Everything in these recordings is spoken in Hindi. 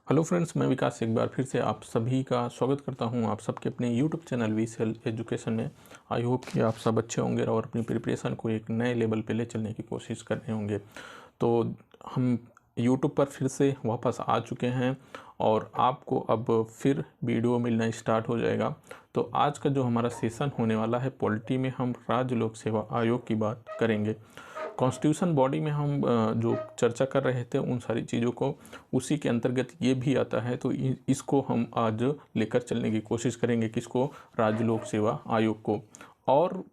हेलो फ्रेंड्स, मैं विकास एक बार फिर से आप सभी का स्वागत करता हूं आप सबके अपने यूट्यूब चैनल वीसेल एजुकेशन में। आई होप कि आप सब अच्छे होंगे और अपनी प्रिपरेशन को एक नए लेवल पे ले चलने की कोशिश कर रहे होंगे। तो हम यूट्यूब पर फिर से वापस आ चुके हैं और आपको अब फिर वीडियो मिलना स्टार्ट हो जाएगा। तो आज का जो हमारा सेशन होने वाला है पॉलिटी में, हम राज्य लोक सेवा आयोग की बात करेंगे। कॉन्स्टिट्यूशन बॉडी में हम जो चर्चा कर रहे थे उन सारी चीज़ों को, उसी के अंतर्गत ये भी आता है। तो इसको हम आज लेकर चलने की कोशिश करेंगे, किसको? राज्य लोक सेवा आयोग को। और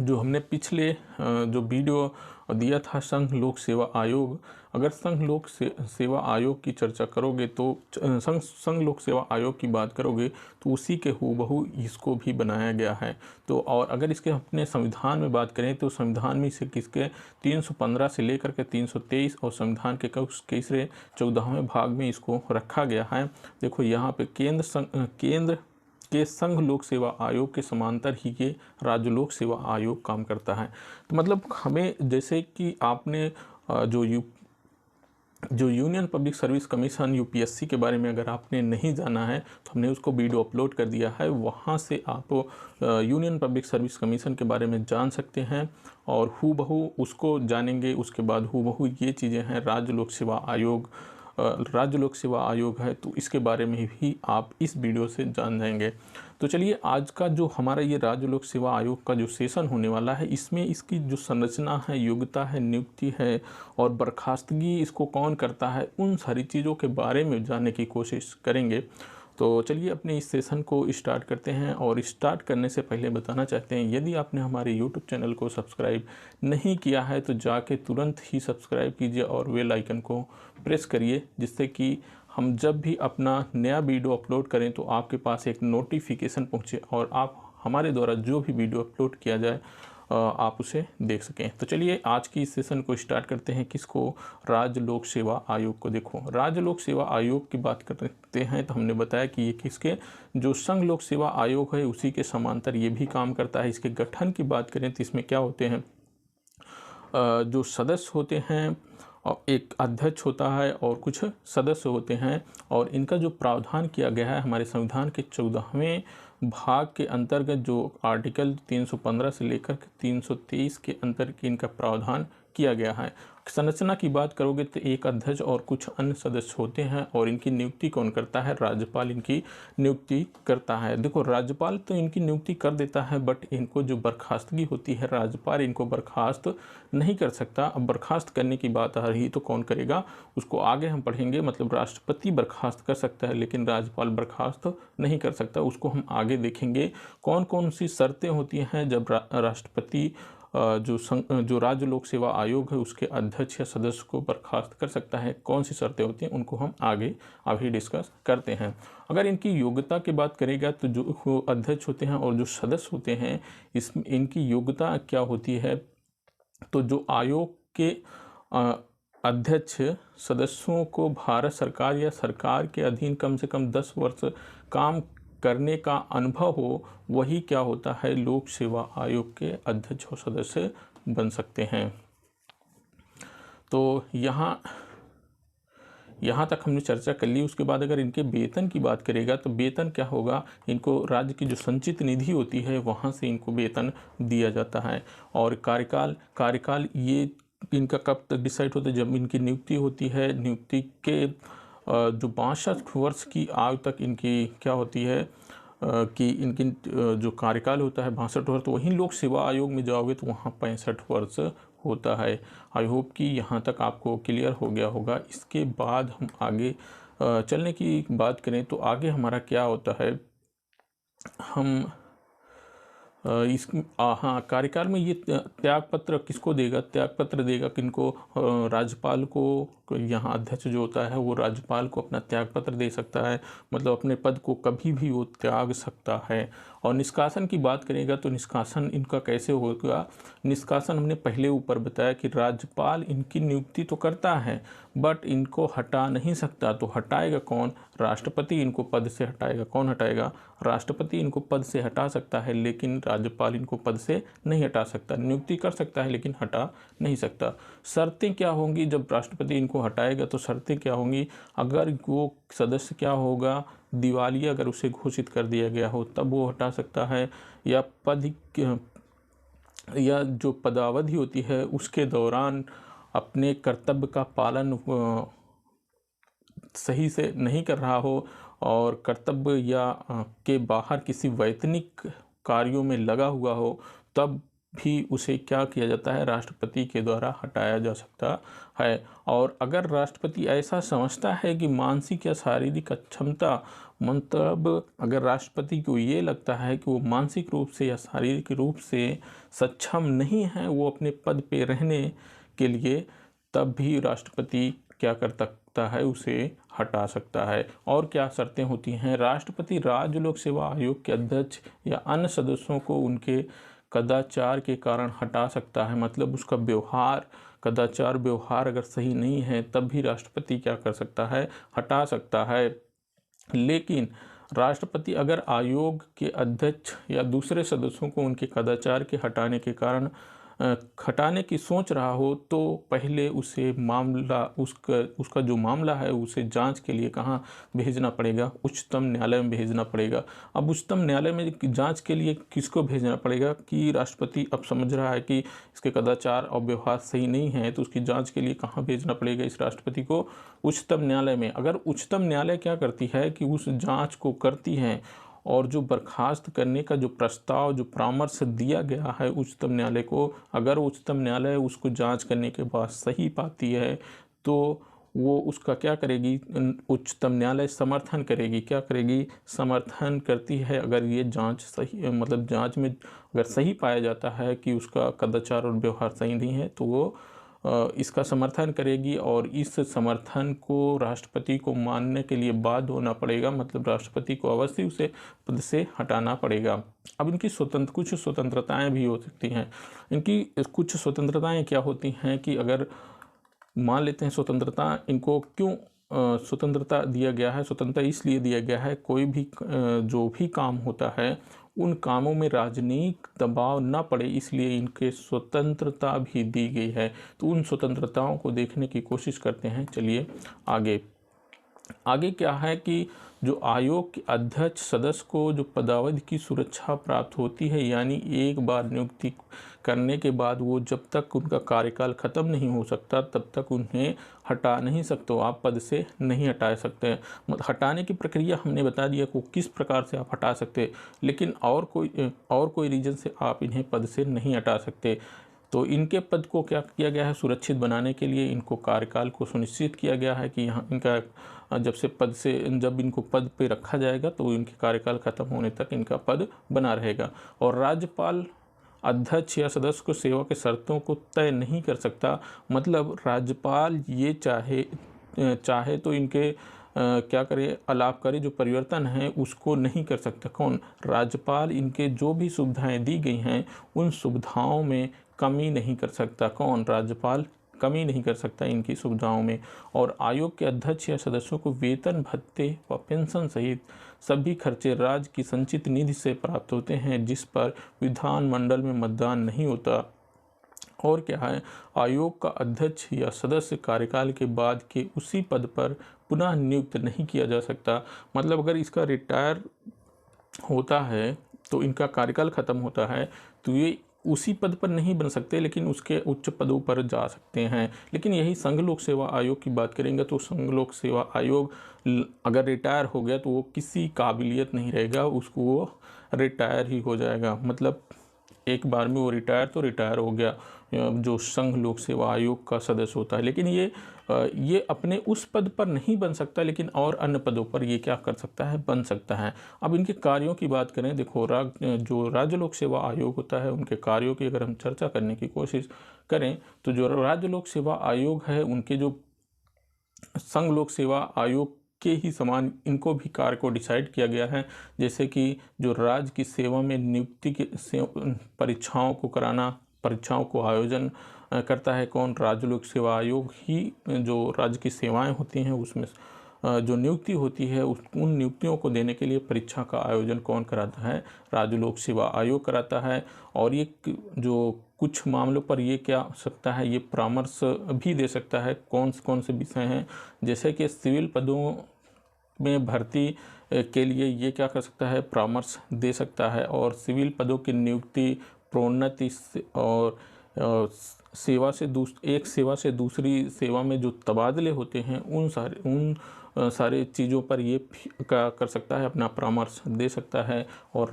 जो हमने पिछले जो वीडियो दिया था संघ लोक सेवा आयोग, अगर संघ लोक सेवा आयोग की चर्चा करोगे तो संघ लोक सेवा आयोग की बात करोगे तो उसी के हूबहू इसको भी बनाया गया है। तो और अगर इसके अपने संविधान में बात करें तो संविधान में इसे किसके 315 से लेकर के 323 और संविधान के तीसरे 14वें भाग में इसको रखा गया है। देखो यहाँ पे केंद्र के संघ लोक सेवा आयोग के समांतर ही ये राज्य लोक सेवा आयोग काम करता है। तो मतलब हमें, जैसे कि आपने जो union public service commission UPSC के बारे में अगर आपने नहीं जाना है तो हमने उसको वीडियो अपलोड कर दिया है, वहाँ से आप यूनियन पब्लिक सर्विस कमीशन के बारे में जान सकते हैं और हूबहू उसको जानेंगे। उसके बाद हूबहू ये चीज़ें हैं राज्य लोक सेवा आयोग, राज्य लोक सेवा आयोग है, तो इसके बारे में भी आप इस वीडियो से जान जाएंगे। तो चलिए, आज का जो हमारा ये राज्य लोक सेवा आयोग का जो सेशन होने वाला है, इसमें इसकी जो संरचना है, योग्यता है, नियुक्ति है और बर्खास्तगी इसको कौन करता है, उन सारी चीज़ों के बारे में जानने की कोशिश करेंगे। तो चलिए अपने इस सेशन को स्टार्ट करते हैं। और स्टार्ट करने से पहले बताना चाहते हैं, यदि आपने हमारे यूट्यूब चैनल को सब्सक्राइब नहीं किया है तो जाके तुरंत ही सब्सक्राइब कीजिए और बेल आइकन को प्रेस करिए, जिससे कि हम जब भी अपना नया वीडियो अपलोड करें तो आपके पास एक नोटिफिकेशन पहुंचे और आप हमारे द्वारा जो भी वीडियो अपलोड किया जाए आप उसे देख सकें। तो चलिए आज की इस सेशन को स्टार्ट करते हैं। किसको? राज्य लोक सेवा आयोग को। देखो, राज्य लोक सेवा आयोग की बात करते हैं तो हमने बताया कि ये किसके, जो संघ लोक सेवा आयोग है उसी के समांतर ये भी काम करता है। इसके गठन की बात करें तो इसमें क्या होते हैं, जो सदस्य होते हैं और एक अध्यक्ष होता है और कुछ सदस्य होते हैं। और इनका जो प्रावधान किया गया है हमारे संविधान के 14वें भाग के अंतर्गत, जो आर्टिकल 315 से लेकर के 323 के अंतर्गत इनका प्रावधान किया गया है। संरचना की बात करोगे तो एक अध्यक्ष और कुछ अन्य सदस्य होते हैं और इनकी नियुक्ति कौन करता है? राज्यपाल इनकी नियुक्ति करता है। देखो, राज्यपाल तो इनकी नियुक्ति कर देता है, बट इनको जो बर्खास्तगी होती है, राज्यपाल इनको बर्खास्त नहीं कर सकता। अब बर्खास्त करने की बात आ रही तो कौन करेगा, उसको आगे हम पढ़ेंगे। मतलब राष्ट्रपति बर्खास्त कर सकता है लेकिन राज्यपाल बर्खास्त नहीं कर सकता, उसको हम आगे देखेंगे। कौन कौन सी शर्तें होती हैं जब राष्ट्रपति जो राज्य लोक सेवा आयोग है उसके अध्यक्ष या सदस्य को बर्खास्त कर सकता है, कौन सी शर्तें होती हैं, उनको हम आगे अभी डिस्कस करते हैं। अगर इनकी योग्यता की बात करेगा तो जो अध्यक्ष होते हैं और जो सदस्य होते हैं, इनकी योग्यता क्या होती है, तो जो आयोग के अध्यक्ष सदस्यों को भारत सरकार या सरकार के अधीन कम से कम 10 वर्ष काम करने का अनुभव हो, वही क्या होता है, लोक सेवा आयोग के अध्यक्ष और सदस्य बन सकते हैं। तो यहाँ तक हमने चर्चा कर ली। उसके बाद अगर इनके वेतन की बात करेगा तो वेतन क्या होगा, इनको राज्य की जो संचित निधि होती है वहाँ से इनको वेतन दिया जाता है। और कार्यकाल ये इनका कब तक डिसाइड होता है, जब इनकी नियुक्ति होती है। नियुक्ति के जो 62 वर्ष की आयु तक इनकी क्या होती है कि इनकी जो कार्यकाल होता है 62 वर्ष। तो वहीं लोक सेवा आयोग में जाओगे तो वहाँ 65 वर्ष होता है। आई होप कि यहाँ तक आपको क्लियर हो गया होगा। इसके बाद हम आगे चलने की बात करें तो आगे हमारा क्या होता है, हम हाँ, कार्यकाल में ये त्याग पत्र किसको देगा, त्याग पत्र देगा किनको, राज्यपाल को। यहाँ अध्यक्ष जो होता है वो राज्यपाल को अपना त्याग पत्र दे सकता है, मतलब अपने पद को कभी भी वो त्याग सकता है। और निष्कासन की बात करेगा तो निष्कासन इनका कैसे होगा। निष्कासन हमने पहले ऊपर बताया कि राज्यपाल इनकी नियुक्ति तो करता है बट इनको हटा नहीं सकता। तो हटाएगा कौन? राष्ट्रपति इनको पद से हटाएगा। कौन हटाएगा? राष्ट्रपति इनको पद से हटा सकता है लेकिन राज्यपाल इनको पद से नहीं हटा सकता। नियुक्ति कर सकता है लेकिन हटा नहीं सकता। शर्तें क्या होंगी जब राष्ट्रपति इनको हटाएगा? तो शर्तें क्या होंगी? अगर वो सदस्य क्या होगा, दिवालिया अगर उसे घोषित कर दिया गया हो तब वो हटा सकता है, या जो पदावधि होती है उसके दौरान अपने कर्तव्य का पालन सही से नहीं कर रहा हो और कर्तव्य या के बाहर किसी वैतनिक कार्यों में लगा हुआ हो, तब भी उसे क्या किया जाता है? राष्ट्रपति के द्वारा हटाया जा सकता है। और अगर राष्ट्रपति ऐसा समझता है कि मानसिक या शारीरिक अक्षमता, मतलब अगर राष्ट्रपति को ये लगता है कि वो मानसिक रूप से या शारीरिक रूप से सक्षम नहीं है वो अपने पद पे रहने के लिए, तब भी राष्ट्रपति क्या कर सकता है? उसे हटा सकता है। और क्या शर्तें होती हैं? राष्ट्रपति राज्य लोक सेवा आयोग के अध्यक्ष या अन्य सदस्यों को उनके कदाचार के कारण हटा सकता है। मतलब उसका व्यवहार, कदाचार व्यवहार अगर सही नहीं है तब भी राष्ट्रपति क्या कर सकता है? हटा सकता है। लेकिन राष्ट्रपति अगर आयोग के अध्यक्ष या दूसरे सदस्यों को उनके कदाचार के हटाने के कारण हटाने की सोच रहा हो तो पहले उसे मामला, उसका जो मामला है उसे जांच के लिए कहाँ भेजना पड़ेगा? उच्चतम न्यायालय में भेजना पड़ेगा। अब उच्चतम न्यायालय में जांच के लिए किसको भेजना पड़ेगा? कि राष्ट्रपति अब समझ रहा है कि इसके कदाचार और व्यवहार सही नहीं है तो उसकी जाँच के लिए कहाँ भेजना पड़ेगा इस राष्ट्रपति को? उच्चतम न्यायालय में। अगर उच्चतम न्यायालय क्या करती है कि उस जाँच को करती है और जो बर्खास्त करने का जो प्रस्ताव, जो परामर्श दिया गया है उच्चतम न्यायालय को, अगर उच्चतम न्यायालय उसको जांच करने के बाद सही पाती है तो वो उसका क्या करेगी? उच्चतम न्यायालय समर्थन करेगी। क्या करेगी? समर्थन करती है। अगर ये जांच सही, मतलब जांच में अगर सही पाया जाता है कि उसका कदाचार और व्यवहार सही नहीं है तो वो इसका समर्थन करेगी और इस समर्थन को राष्ट्रपति को मानने के लिए बाध्य होना पड़ेगा। मतलब राष्ट्रपति को अवश्य उसे पद से हटाना पड़ेगा। अब इनकी कुछ स्वतंत्रताएं भी हो सकती हैं। इनकी कुछ स्वतंत्रताएं क्या होती हैं कि अगर मान लेते हैं स्वतंत्रता, इनको क्यों स्वतंत्रता दिया गया है? स्वतंत्रता इसलिए दिया गया है कोई भी जो भी काम होता है उन कामों में राजनीतिक दबाव ना पड़े, इसलिए इनके स्वतंत्रता भी दी गई है। तो उन स्वतंत्रताओं को देखने की कोशिश करते हैं। चलिए आगे क्या है कि जो आयोग के अध्यक्ष सदस्य को जो पदावधि की सुरक्षा प्राप्त होती है, यानी एक बार नियुक्ति करने के बाद वो जब तक उनका कार्यकाल ख़त्म नहीं हो सकता तब तक उन्हें हटा नहीं सकते। आप पद से नहीं हटा सकते हैं। मतलब हटाने की प्रक्रिया हमने बता दिया को किस प्रकार से आप हटा सकते, लेकिन और कोई रीज़न से आप इन्हें पद से नहीं हटा सकते। तो इनके पद को क्या किया गया है? सुरक्षित बनाने के लिए इनको कार्यकाल को सुनिश्चित किया गया है कि यहाँ इनका जब इनको पद पे रखा जाएगा तो इनके कार्यकाल खत्म होने तक इनका पद बना रहेगा। और राज्यपाल अध्यक्ष या सदस्य को सेवा के शर्तों को तय नहीं कर सकता। मतलब राज्यपाल ये चाहे तो इनके क्या करे? अलाभकारी जो परिवर्तन है उसको नहीं कर सकता। कौन? राज्यपाल। इनके जो भी सुविधाएं दी गई हैं उन सुविधाओं में कमी नहीं कर सकता। कौन? राज्यपाल कमी नहीं कर सकता इनकी सुविधाओं में। और आयोग के अध्यक्ष या सदस्यों को वेतन, भत्ते व पेंशन सहित सभी खर्चे राज्य की संचित निधि से प्राप्त होते हैं जिस पर विधानमंडल में मतदान नहीं होता। और क्या है? आयोग का अध्यक्ष या सदस्य कार्यकाल के बाद के उसी पद पर पुनः नियुक्त नहीं किया जा सकता। मतलब अगर इसका रिटायर होता है तो इनका कार्यकाल खत्म होता है तो ये उसी पद पर नहीं बन सकते लेकिन उसके उच्च पदों पर जा सकते हैं। लेकिन यही संघ लोक सेवा आयोग की बात करेंगे तो संघ लोक सेवा आयोग अगर रिटायर हो गया तो वो किसी काबिलियत नहीं रहेगा, उसको वो रिटायर ही हो जाएगा। मतलब एक बार में वो रिटायर हो गया जो संघ लोक सेवा आयोग का सदस्य होता है। लेकिन ये अपने उस पद पर नहीं बन सकता लेकिन और अन्य पदों पर ये क्या कर सकता है? बन सकता है। अब इनके कार्यों की बात करें, देखो जो राज्य लोक सेवा आयोग होता है उनके कार्यों की अगर हम चर्चा करने की कोशिश करें तो जो राज्य लोक सेवा आयोग है उनके जो संघ लोक सेवा आयोग के ही समान इनको भी कार्य को डिसाइड किया गया है। जैसे कि जो राज्य की सेवा में नियुक्ति के परीक्षाओं को कराना, परीक्षाओं को आयोजन करता है कौन? राज्य लोक सेवा आयोग ही जो राज्य की सेवाएं होती हैं उसमें जो नियुक्ति होती है उन नियुक्तियों को देने के लिए परीक्षा का आयोजन कौन कराता है? राज्य लोक सेवा आयोग कराता है। और ये जो कुछ मामलों पर ये क्या सकता है, ये परामर्श भी दे सकता है कौन से विषय हैं, जैसे कि सिविल पदों में भर्ती के लिए ये क्या कर सकता है? परामर्श दे सकता है। और सिविल पदों की नियुक्ति, प्रोन्नति और सेवा से एक सेवा से दूसरी सेवा में जो तबादले होते हैं उन सारे चीज़ों पर ये क्या कर सकता है? अपना परामर्श दे सकता है। और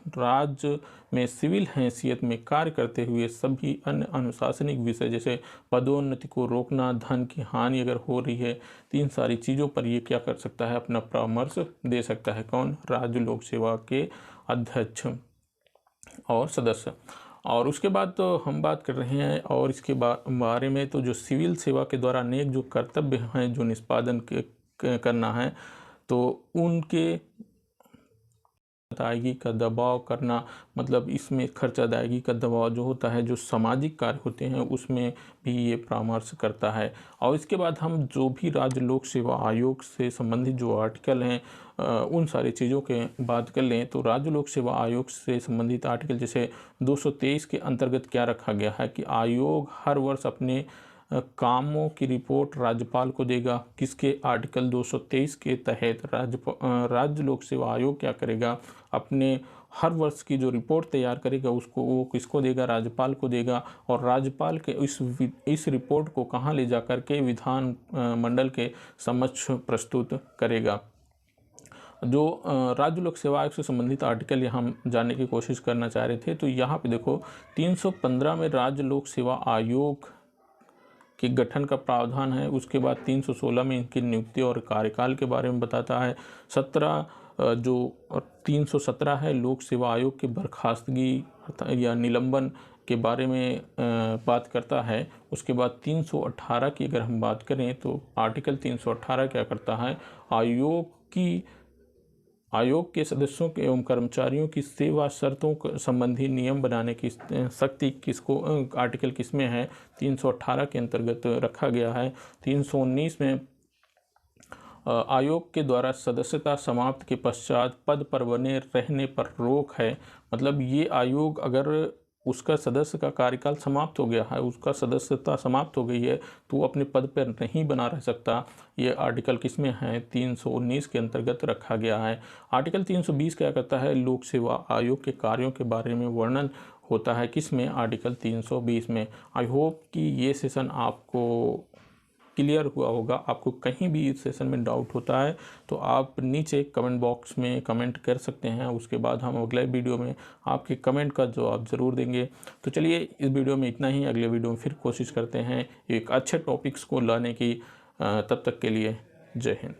राज्य में सिविल हैसियत में कार्य करते हुए सभी अन्य अनुशासनिक विषय जैसे पदोन्नति को रोकना, धन की हानि अगर हो रही है, तो इन सारी चीज़ों पर ये क्या कर सकता है? अपना परामर्श दे सकता है कौन? राज्य लोक सेवा के अध्यक्ष और सदस्य। और उसके बाद तो हम बात कर रहे हैं और इसके बारे में तो जो सिविल सेवा के द्वारा अनेक जो कर्तव्य हैं जो निष्पादन करना है, तो उनके अदायगी का दबाव करना, मतलब इसमें खर्च अदायगी का दबाव जो होता है, जो सामाजिक कार्य होते हैं उसमें भी ये परामर्श करता है। और इसके बाद हम जो भी राज्य लोक सेवा आयोग से संबंधित जो आर्टिकल हैं उन सारी चीज़ों के बात कर लें, तो राज्य लोक सेवा आयोग से संबंधित आर्टिकल जैसे 223 के अंतर्गत क्या रखा गया है कि आयोग हर वर्ष अपने कामों की रिपोर्ट राज्यपाल को देगा। किसके? आर्टिकल 223 के तहत राज्य लोक सेवा आयोग क्या करेगा? अपने हर वर्ष की जो रिपोर्ट तैयार करेगा उसको वो किसको देगा? राज्यपाल को देगा। और राज्यपाल के इस रिपोर्ट को कहाँ ले जाकर के विधान मंडल के समक्ष प्रस्तुत करेगा। जो राज्य लोक सेवा आयोग से संबंधित आर्टिकल यहाँ हम जानने की कोशिश करना चाह रहे थे, तो यहाँ पे देखो 315 में राज्य लोक सेवा आयोग के गठन का प्रावधान है। उसके बाद 316 में इनकी नियुक्ति और कार्यकाल के बारे में बताता है। 317 है लोक सेवा आयोग की बर्खास्तगी या निलंबन के बारे में बात करता है। उसके बाद 318 की अगर हम बात करें तो आर्टिकल 318 क्या करता है? आयोग के सदस्यों के एवं कर्मचारियों की सेवा शर्तों संबंधी नियम बनाने की शक्ति किसको आर्टिकल किसमें है? 318 के अंतर्गत रखा गया है। 319 में आयोग के द्वारा सदस्यता समाप्त के पश्चात पद पर बने रहने पर रोक है। मतलब ये आयोग अगर उसका सदस्य का कार्यकाल समाप्त हो गया है, उसका सदस्यता समाप्त हो गई है, तो वो अपने पद पर नहीं बना रह सकता। ये आर्टिकल किसमें है? 319 के अंतर्गत रखा गया है। आर्टिकल 320 क्या करता है? लोक सेवा आयोग के कार्यों के बारे में वर्णन होता है। किसमें? आर्टिकल 320 में। आई होप कि ये सेशन आपको क्लियर हुआ होगा। आपको कहीं भी इस सेशन में डाउट होता है तो आप नीचे कमेंट बॉक्स में कमेंट कर सकते हैं। उसके बाद हम अगले वीडियो में आपके कमेंट का जवाब ज़रूर देंगे। तो चलिए इस वीडियो में इतना ही। अगले वीडियो में फिर कोशिश करते हैं एक अच्छे टॉपिक्स को लाने की। तब तक के लिए जय हिंद।